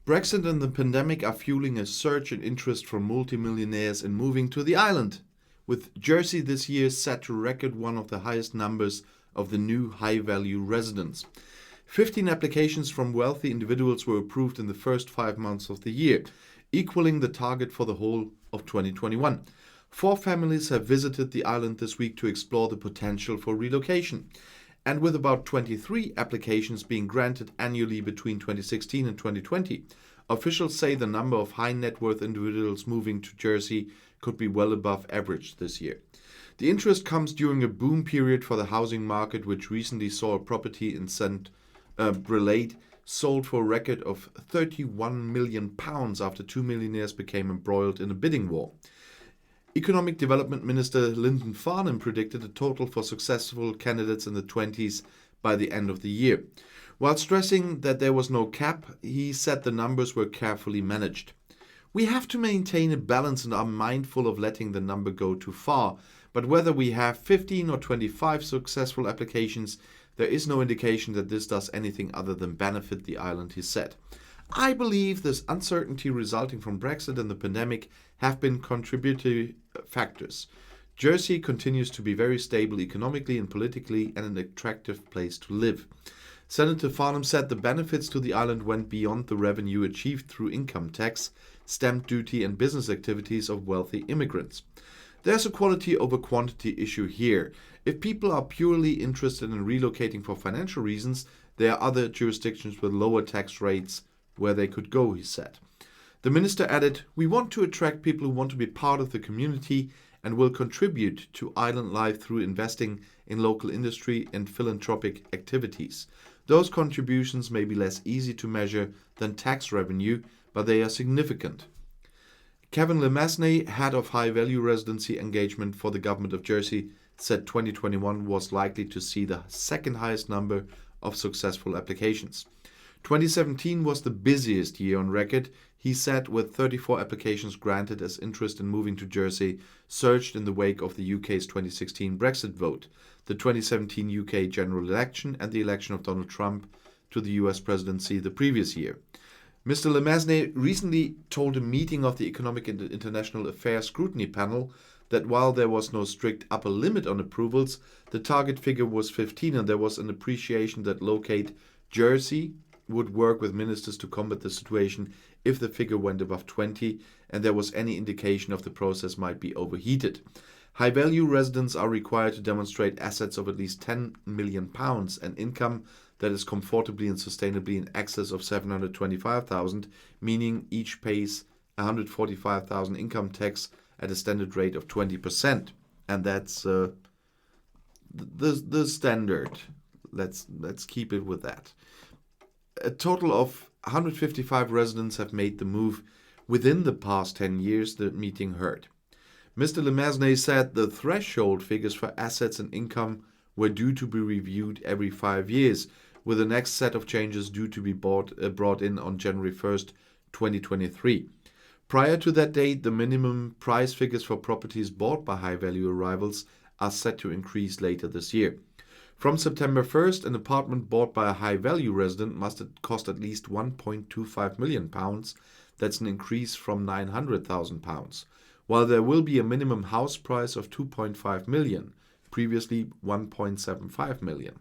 Brexit and the pandemic are fueling a surge in interest from multi-millionaires in moving to the island, with Jersey this year set to record one of the highest numbers of the new high-value residents. 15 applications from wealthy individuals were approved in the first 5 months of the year, equaling the target for the whole of 2021. 4 families have visited the island this week to explore the potential for relocation. And with about 23 applications being granted annually between 2016 and 2020, officials say the number of high net worth individuals moving to Jersey could be well above average this year. The interest comes during a boom period for the housing market, which recently saw a property in St. Brelade sold for a record of £31 million after 2 millionaires became embroiled in a bidding war. Economic Development Minister Lyndon Farnham predicted a total for successful candidates in the 20s by the end of the year. While stressing that there was no cap, he said the numbers were carefully managed. We have to maintain a balance and are mindful of letting the number go too far, but whether we have 15 or 25 successful applications, there is no indication that this does anything other than benefit the island, he said. I believe this uncertainty resulting from Brexit and the pandemic have been contributory factors. Jersey continues to be very stable economically and politically and an attractive place to live. Senator Farnham said the benefits to the island went beyond the revenue achieved through income tax, stamp duty and business activities of wealthy immigrants. There's a quality over quantity issue here. If people are purely interested in relocating for financial reasons, there are other jurisdictions with lower tax rates where they could go, he said. The minister added, "We want to attract people who want to be part of the community and will contribute to island life through investing in local industry and philanthropic activities. Those contributions may be less easy to measure than tax revenue, but they are significant." Kevin Lemasney, head of high-value residency engagement for the government of Jersey, said 2021 was likely to see the second highest number of successful applications. 2017 was the busiest year on record, he said, with 34 applications granted as interest in moving to Jersey surged in the wake of the UK's 2016 Brexit vote, the 2017 UK general election and the election of Donald Trump to the US presidency the previous year. Mr. Lemasney recently told a meeting of the Economic and International Affairs Scrutiny Panel that while there was no strict upper limit on approvals, the target figure was 15 and there was an appreciation that locate Jersey would work with ministers to combat the situation if the figure went above 20 and there was any indication of the process might be overheated. High-value residents are required to demonstrate assets of at least £10 million and income that is comfortably and sustainably in excess of $725,000, meaning each pays $145,000 income tax at a standard rate of 20%. And that's the standard. Let's keep it with that. A total of 155 residents have made the move within the past 10 years, the meeting heard. Mr. Lemasney said the threshold figures for assets and income were due to be reviewed every 5 years, with the next set of changes due to be brought in on January 1st, 2023. Prior to that date, the minimum price figures for properties bought by high-value arrivals are set to increase later this year. From September 1st, an apartment bought by a high-value resident must cost at least £1.25 million. That's an increase from £900,000, while there will be a minimum house price of £2.5 million, previously £1.75 million.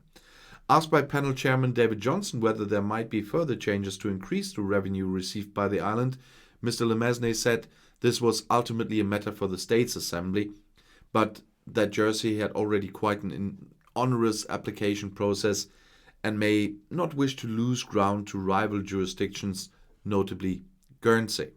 Asked by panel chairman David Johnson whether there might be further changes to increase the revenue received by the island, Mr. Lemasney said this was ultimately a matter for the States Assembly, but that Jersey had already quite an onerous application process and may not wish to lose ground to rival jurisdictions, notably Guernsey.